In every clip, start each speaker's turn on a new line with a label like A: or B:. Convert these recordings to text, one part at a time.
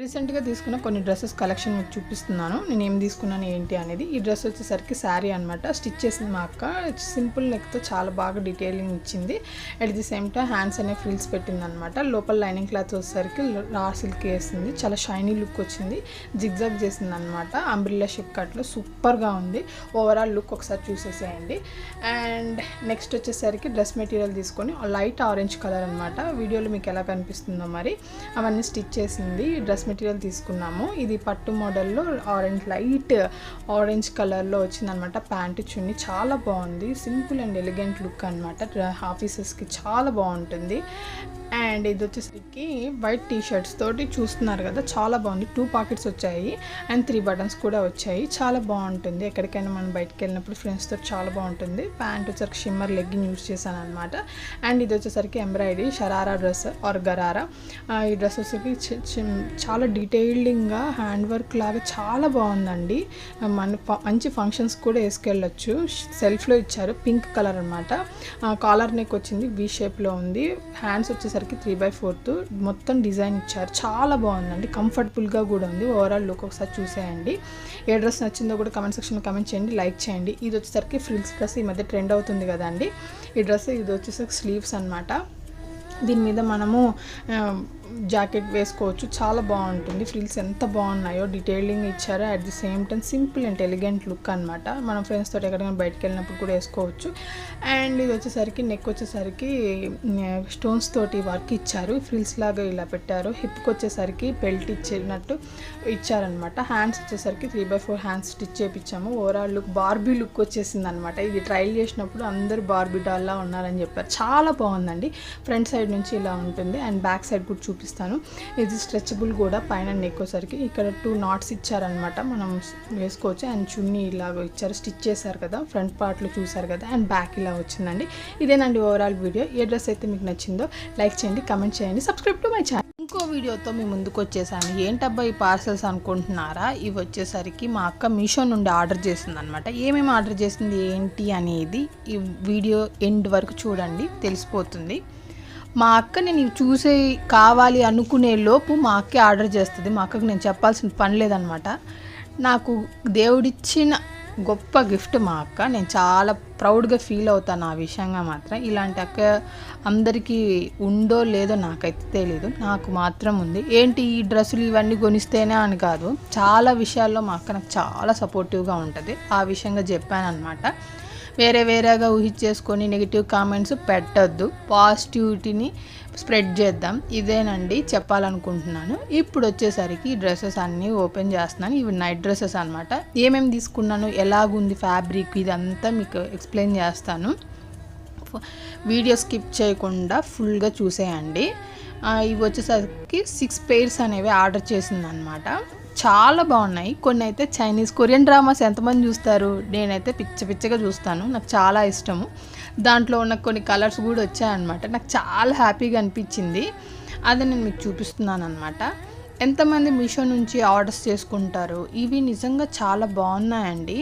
A: రీసెంట్‌గా తీసుకున్న కొన్ని డ్రెసెస్ కలెక్షన్ మీకు చూపిస్తున్నాను. నేనేం తీసుకున్నాను ఏంటి అనేది. ఈ డ్రెస్ వచ్చేసరికి శారీ అనమాట. స్టిచ్ చేసింది మా అక్క. సింపుల్ నెక్‌తో చాలా బాగా డీటెయిలింగ్ ఇచ్చింది. At the same time hands అనే ఫ్రిల్స్ పెట్టిందనమాట. లోపల లైనింగ్ క్లాత్ వచ్చేసరికి రా సిల్క్ వేసింది. చాలా షైనీ లుక్ వచ్చింది. జిగ్జాగ్ చేసిందనమాట. అంబ్రిల్లా షేప్ కట్లో సూపర్‌గా ఉంది. ఓవరాల్ లుక్ ఒకసారి చూసేసేయండి. అండ్ నెక్స్ట్ వచ్చేసరికి డ్రెస్ మెటీరియల్ తీసుకొని లైట్ ఆరెంజ్ కలర్ అనమాట. వీడియోలో మీకు ఎలా కనిపిస్తుందో మరి అవన్నీ స్టిచ్ చేసింది. డ్రెస్ మెటీరియల్ తీసుకున్నాము. ఇది పట్టు మోడల్లో లైట్ ఆరెంజ్ కలర్లో వచ్చిందనమాట. ప్యాంట్ చున్నీ చాలా బాగుంది. సింపుల్ అండ్ ఎలిగెంట్ లుక్ అనమాట. ఆఫీసెస్కి చాలా బాగుంటుంది. అండ్ ఇది వచ్చేసరికి వైట్ టీ షర్ట్స్ తోటి చూస్తున్నారు కదా, చాలా బాగుంది. 2 పాకెట్స్ వచ్చాయి అండ్ 3 బటన్స్ కూడా వచ్చాయి. చాలా బాగుంటుంది. ఎక్కడికైనా మనం బయటకు వెళ్ళినప్పుడు ఫ్రెండ్స్ తోటి చాలా బాగుంటుంది. ప్యాంట్ వచ్చేసరికి షిమ్మర్ లెగ్గింగ్ యూజ్ చేశాను అనమాట. అండ్ ఇది వచ్చేసరికి embroidery sharara dress are gharara. ఈ డ్రెస్ వచ్చేసరికి చాలా డీటెయిల్డింగ్గా హ్యాండ్ వర్క్ లాగా చాలా బాగుందండి. మంచి ఫంక్షన్స్ కూడా వేసుకెళ్ళొచ్చు. సెల్ఫ్లో ఇచ్చారు. పింక్ కలర్ అనమాట. కాలర్ నెక్ వచ్చింది. వి షేప్లో ఉంది. హ్యాండ్స్ వచ్చేసరికి 3/4 మొత్తం డిజైన్ ఇచ్చారు. చాలా బాగుందండి. కంఫర్టబుల్గా కూడా ఉంది. ఓవరాల్ లుక్ ఒకసారి చూసేయండి. ఏ డ్రెస్ నచ్చిందో కూడా కమెంట్ సెక్షన్లో కమెంట్ చేయండి, లైక్ చేయండి. ఇది వచ్చేసరికి ఫ్రిల్స్ డ్రెస్ ఈ మధ్య ట్రెండ్ అవుతుంది కదండి. ఈ డ్రెస్ ఇది వచ్చేసరికి స్లీవ్స్ అనమాట. దీని మీద మనము జాకెట్ వేసుకోవచ్చు. చాలా బాగుంటుంది. ఫ్రిల్స్ ఎంత బాగున్నాయో డీటెయిలింగ్ ఇచ్చారో. At the same time simple and elegant look అనమాట. మనం ఫ్రెండ్స్ తోటి ఎక్కడికైనా బయటకు వెళ్ళినప్పుడు కూడా వేసుకోవచ్చు. అండ్ ఇది వచ్చేసరికి నెక్ వచ్చేసరికి స్టోన్స్ తోటి వర్క్ ఇచ్చారు. ఫ్రిల్స్ లాగా ఇలా పెట్టారు. హిప్కి వచ్చేసరికి బెల్ట్ ఇచ్చినట్టు ఇచ్చారనమాట. హ్యాండ్స్ వచ్చేసరికి 3/4 హ్యాండ్స్ స్టిచ్ చేయించాము. ఓవరాల్ లుక్ బార్బీ లుక్ వచ్చేసింది అనమాట. ఇది ట్రైల్ చేసినప్పుడు అందరూ బార్బీ డాల్లా ఉన్నారని చెప్పారు. చాలా బాగుందండి. ఫ్రంట్ సైడ్ నుంచి ఇలా ఉంటుంది అండ్ బ్యాక్ సైడ్ కూడా చూపిస్తాను. ఇది స్ట్రెచబుల్ కూడా. పైన నెక్ వచ్చేసరికి ఇక్కడ 2 నాట్స్ ఇచ్చారనమాట. మనం వేసుకోవచ్చు. అండ్ చున్నీ ఇలాగ ఇచ్చారు. స్టిచ్ చేశారు కదా, ఫ్రంట్ పార్ట్లో చూసారు కదా. అండ్ బ్యాక్ ఇలా వచ్చిందండి. ఇదేనండి ఓవరాల్ వీడియో. ఏ డ్రెస్ అయితే మీకు నచ్చిందో లైక్ చేయండి, కమెంట్ చేయండి, సబ్స్క్రైబ్ టు మై ఛానల్. ఇంకో వీడియోతో మీ ముందుకు వచ్చేసాను. ఏంటబ్బా ఈ పార్సల్స్ అనుకుంటున్నారా? ఇవి వచ్చేసరికి మా అక్క మీషో నుండి ఆర్డర్ చేసింది అనమాట. ఏమేమి ఆర్డర్ చేసింది ఏంటి అనేది ఈ వీడియో ఎండ్ వరకు చూడండి, తెలిసిపోతుంది. మా అక్క నేను చూసే కావాలి అనుకునే లోపు మా అక్కే ఆర్డర్ చేస్తుంది. మా అక్కకి నేను చెప్పాల్సిన పని లేదనమాట. నాకు దేవుడిచ్చిన గొప్ప గిఫ్ట్ మా అక్క. నేను చాలా ప్రౌడ్గా ఫీల్ అవుతాను ఆ విషయంగా మాత్రం. ఇలాంటి అక్క అందరికీ ఉందో లేదో నాకైతే తెలీదు. నాకు మాత్రం ఉంది. ఏంటి ఈ డ్రెస్సులు ఇవన్నీ కొనిస్తేనే అని కాదు, చాలా విషయాల్లో మా అక్క నాకు చాలా సపోర్టివ్గా ఉంటుంది. ఆ విషయంగా చెప్పాను అనమాట. వేరేగా ఊహించేసుకొని నెగిటివ్ కామెంట్స్ పెట్టద్దు. పాజిటివిటీని స్ప్రెడ్ చేద్దాం. ఇదేనండి చెప్పాలనుకుంటున్నాను. ఇప్పుడు వచ్చేసరికి ఈ డ్రెస్సెస్ అన్నీ ఓపెన్ చేస్తున్నాను. ఇవి నైట్ డ్రెస్సెస్ అనమాట. ఏమేమి తీసుకున్నాను, ఎలాగుంది ఫ్యాబ్రిక్, ఇదంతా మీకు ఎక్స్ప్లెయిన్ చేస్తాను. వీడియో స్కిప్ చేయకుండా ఫుల్గా చూసేయండి. ఇవి వచ్చేసరికి 6 pairs అనేవి ఆర్డర్ చేసిందనమాట. చాలా బాగున్నాయి. కొన్ని అయితే కొరియన్ డ్రామాస్ ఎంతమంది చూస్తారు? నేనైతే పిచ్చగా చూస్తాను. నాకు చాలా ఇష్టము. దాంట్లో ఉన్న కొన్ని కలర్స్ కూడా వచ్చాయన్నమాట. నాకు చాలా హ్యాపీగా అనిపించింది. అది నేను మీకు చూపిస్తున్నాను అనమాట. ఎంతమంది మీషో నుంచి ఆర్డర్స్ చేసుకుంటారు? ఇవి నిజంగా చాలా బాగున్నాయండి.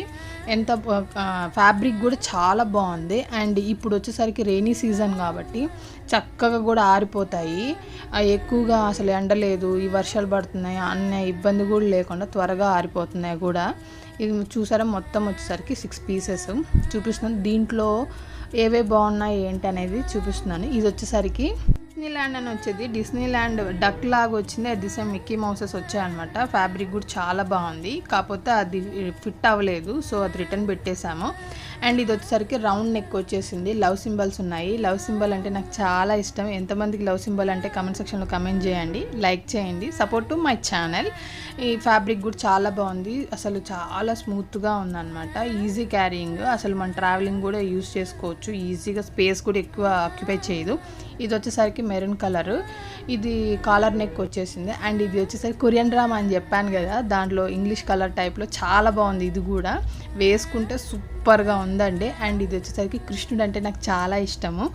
A: ఫ్యాబ్రిక్ కూడా చాలా బాగుంది. అండ్ ఇప్పుడు వచ్చేసరికి రెయినీ సీజన్ కాబట్టి చక్కగా కూడా ఆరిపోతాయి. ఎక్కువగా అసలు ఎండలేదు, ఈ వర్షాలు పడుతున్నాయి అన్న ఇబ్బంది కూడా లేకుండా త్వరగా ఆరిపోతున్నాయి కూడా. ఇది చూసారా, మొత్తం వచ్చేసరికి 6 pieces చూపిస్తున్నాను. దీంట్లో ఏవే బాగున్నాయి ఏంటి అనేది చూపిస్తున్నాను. ఇది వచ్చేసరికి డిస్నీల్యాండ్ అని వచ్చేది. డిస్నీల్యాండ్ డక్ లాగా వచ్చింది. అది మిక్కీ మౌసెస్ వచ్చాయన్నమాట. ఫ్యాబ్రిక్ కూడా చాలా బాగుంది. కాకపోతే అది ఫిట్ అవ్వలేదు, సో అది రిటర్న్ పెట్టేశాము. అండ్ ఇది వచ్చేసరికి రౌండ్ నెక్ వచ్చేసింది. లవ్ సింబల్స్ ఉన్నాయి. లవ్ సింబల్ అంటే నాకు చాలా ఇష్టం. ఎంతమందికి లవ్ సింబల్ అంటే కమెంట్ సెక్షన్లో కమెంట్ చేయండి, లైక్ చేయండి, సపోర్ట్ టు మై ఛానల్. ఈ ఫ్యాబ్రిక్ కూడా చాలా బాగుంది. అసలు చాలా స్మూత్గా ఉందన్నమాట. Easy carrying. అసలు మన ట్రావెలింగ్ కూడా యూజ్ చేసుకోవచ్చు ఈజీగా. స్పేస్ కూడా ఎక్కువ ఆక్యుపై చేయదు. ఇది వచ్చేసరికి మెరూన్ కలర్. ఇది కాలర్ నెక్ వచ్చేసింది. అండ్ ఇది వచ్చేసరికి కొరియన్ డ్రామా అని చెప్పాను కదా, దాంట్లో ఇంగ్లీష్ కలర్ టైప్లో చాలా బాగుంది. ఇది కూడా వేసుకుంటే సూపర్గా ఉందండి. అండ్ ఇది వచ్చేసరికి కృష్ణుడు అంటే నాకు చాలా ఇష్టము.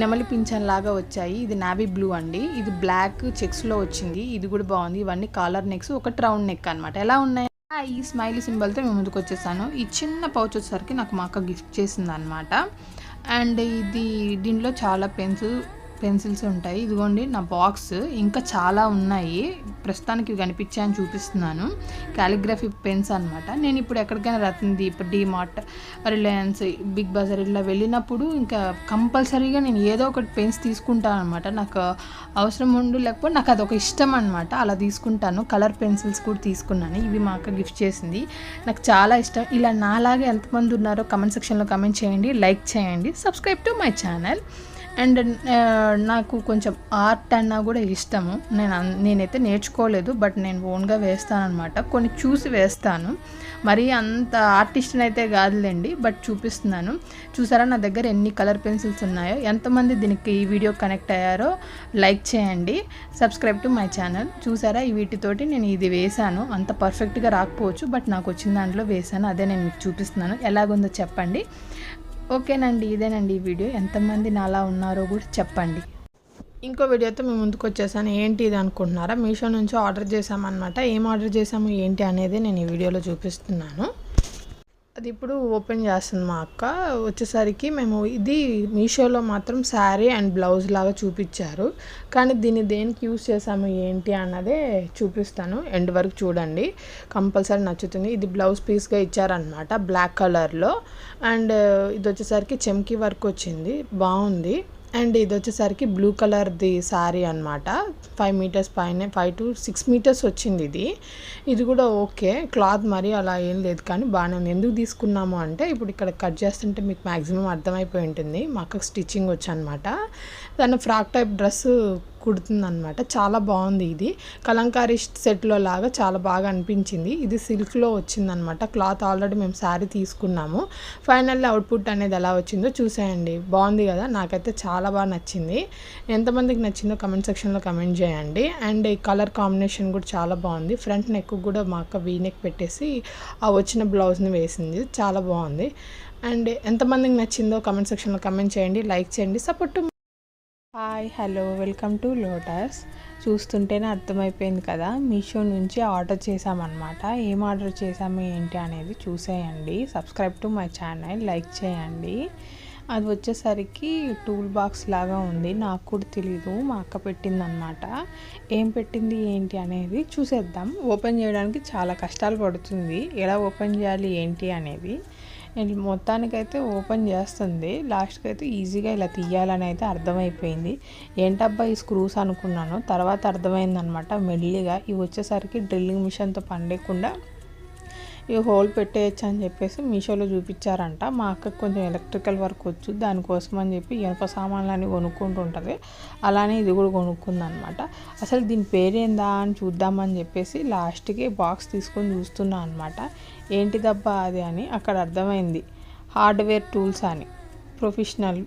A: నెమలి పింఛన్ లాగా వచ్చాయి. ఇది నావీ బ్లూ అండి. ఇది బ్లాక్ చెక్స్లో వచ్చింది. ఇది కూడా బాగుంది. ఇవన్నీ కాలర్ నెక్స్, ఒకటి రౌండ్ నెక్ అనమాట. ఎలా ఉన్నాయి? ఈ స్మైలీ సింబల్తో మేము ముందుకు వచ్చేసాను. ఈ చిన్న పౌచ్ వచ్చేసరికి నాకు మా అక్క గిఫ్ట్ చేసింది అనమాట. అండ్ దీంట్లో చాలా పెన్స్ పెన్సిల్స్ ఉంటాయి. ఇదిగోండి నా బాక్స్, ఇంకా చాలా ఉన్నాయి, ప్రస్తుతానికి కనిపించాయని చూపిస్తున్నాను. కాలిగ్రఫీ పెన్స్ అనమాట. నేను ఇప్పుడు ఎక్కడికైనా రత్నదీప్, డీమార్ట్, రిలయన్స్, బిగ్ బజార్ ఇలా వెళ్ళినప్పుడు ఇంకా కంపల్సరీగా నేను ఏదో ఒకటి పెన్స్ తీసుకుంటాను అనమాట. నాకు అవసరం ఉండు లేకపోతే నాకు అదొక ఇష్టం అనమాట, అలా తీసుకుంటాను. కలర్ పెన్సిల్స్ కూడా తీసుకున్నాను, ఇవి మా అక్క గిఫ్ట్ చేసింది, నాకు చాలా ఇష్టం. ఇలా నాలాగే ఎంతమంది ఉన్నారో కమెంట్ సెక్షన్లో కమెంట్ చేయండి, లైక్ చేయండి, subscribe to my channel. And నాకు కొంచెం ఆర్ట్ అన్నా కూడా ఇష్టము. నేనైతే నేర్చుకోలేదు, బట్ నేను ఓన్గా వేస్తాను అనమాట. కొన్ని చూసి వేస్తాను, మరీ అంత ఆర్టిస్ట్ని అయితే కాదులేండి, బట్ చూపిస్తున్నాను. చూసారా నా దగ్గర ఎన్ని కలర్ పెన్సిల్స్ ఉన్నాయో. ఎంతమంది దీనికి ఈ వీడియో కనెక్ట్ అయ్యారో లైక్ చేయండి, సబ్స్క్రైబ్ టు మై ఛానల్. చూసారా వీటితోటి నేను ఇది వేశాను, అంత పర్ఫెక్ట్గా రాకపోవచ్చు, బట్ నాకు వచ్చిన దాంట్లో వేశాను, అదే నేను మీకు చూపిస్తున్నాను. ఎలాగుందో చెప్పండి. ఓకేనండి, ఇదేనండి ఈ వీడియో. ఎంతమంది నాలా ఉన్నారో కూడా చెప్పండి. ఇంకో వీడియోతో మేము ముందుకు వచ్చేసాను. ఏంటి ఇది అనుకుంటున్నారా? మీషో నుంచి ఆర్డర్ చేసామన్నమాట. ఏం ఆర్డర్ చేసాము ఏంటి అనేది నేను ఈ వీడియోలో చూపిస్తున్నాను. అది ఇప్పుడు ఓపెన్ చేస్తుంది మా అక్క. వచ్చేసరికి మేము ఇది మీషోలో మాత్రం శారీ అండ్ బ్లౌజ్ లాగా చూపించారు, కానీ దీన్ని దేనికి యూస్ చేసాము ఏంటి అన్నదే చూపిస్తాను, ఎండ్ వరకు చూడండి, కంపల్సరీ నచ్చుతుంది. ఇది బ్లౌజ్ పీస్గా ఇచ్చారనమాట, బ్లాక్ కలర్లో. అండ్ ఇది వచ్చేసరికి చెమ్కీ వర్క్ వచ్చింది, బాగుంది. అండ్ ఇది వచ్చేసరికి బ్లూ కలర్ది శారీ అనమాట. 5 మీటర్స్ పైన, 5 to 6 మీటర్స్ వచ్చింది ఇది కూడా ఓకే. క్లాత్ మరీ అలా ఏం లేదు, కానీ బాగానే ఉంది. ఎందుకు తీసుకున్నాము అంటే ఇప్పుడు ఇక్కడ కట్ చేస్తుంటే మీకు మ్యాక్సిమం అర్థమైపోయి ఉంటుంది, మా అక్కకు స్టిచ్చింగ్ వచ్చనమాట. దాన్ని ఫ్రాక్ టైప్ డ్రెస్ కుడుతుందనమాట, చాలా బాగుంది. ఇది కలంకారీ సెట్లో లాగా చాలా బాగా అనిపించింది. ఇది సిల్క్లో వచ్చిందనమాట. క్లాత్ ఆల్రెడీ మేము శారీ తీసుకున్నాము. ఫైనల్లీ అవుట్పుట్ అనేది ఎలా వచ్చిందో చూసేయండి. బాగుంది కదా, నాకైతే చాలా బాగా నచ్చింది. ఎంతమందికి నచ్చిందో కమెంట్ సెక్షన్లో కమెంట్ చేయండి. అండ్ ఈ కలర్ కాంబినేషన్ కూడా చాలా బాగుంది. ఫ్రంట్ నెక్ కూడా మా అక్క వీ నెక్ పెట్టేసి ఆ వచ్చిన బ్లౌజ్ని వేసింది, చాలా బాగుంది. అండ్ ఎంతమందికి నచ్చిందో కమెంట్ సెక్షన్లో కమెంట్ చేయండి, లైక్ చేయండి, support. Hi, hello, welcome to lotus. చూస్తుంటేనే అర్థమైపోయింది కదా, మీషో నుంచి ఆర్డర్ చేసామన్నమాట. ఏం ఆర్డర్ చేసాము ఏంటి అనేది చూసేయండి, subscribe to my channel, like చేయండి. అది వచ్చేసరికి టూల్ బాక్స్ లాగా ఉంది, నాకు కూడా తెలీదు, మా అక్క పెట్టిందనమాట. ఏం పెట్టింది ఏంటి అనేది చూసేద్దాం. ఓపెన్ చేయడానికి చాలా కష్టాలు పడుతుంది, ఎలా ఓపెన్ చేయాలి ఏంటి అనేది. మొత్తానికైతే ఓపెన్ చేస్తుంది, లాస్ట్కి అయితే ఈజీగా ఇలా తీయాలని అయితే అర్థమైపోయింది. ఏంటబ్బా ఈ స్క్రూస్ అనుకున్నాను, తర్వాత అర్థమైందనమాట మెల్లిగా. ఇవి వచ్చేసరికి డ్రిల్లింగ్ మిషన్తో పని లేకుండా ఇవి హోల్ పెట్టేయచ్చు అని చెప్పేసి మీషోలో చూపించారంట. మా అక్కకి కొంచెం ఎలక్ట్రికల్ వర్క్ వచ్చు, దానికోసం అని చెప్పి ఇనుప సామాన్లన్నీ కొనుక్కుంటుంటుంది, అలానే ఇది కూడా కొనుక్కుందనమాట. అసలు దీని పేరేందా అని చూద్దామని చెప్పేసి లాస్ట్కి బాక్స్ తీసుకొని చూస్తున్నా అనమాట. ఏంటిదబ్బా అది అని అక్కడ అర్థమైంది, హార్డ్వేర్ టూల్స్ అని, ప్రొఫెషనల్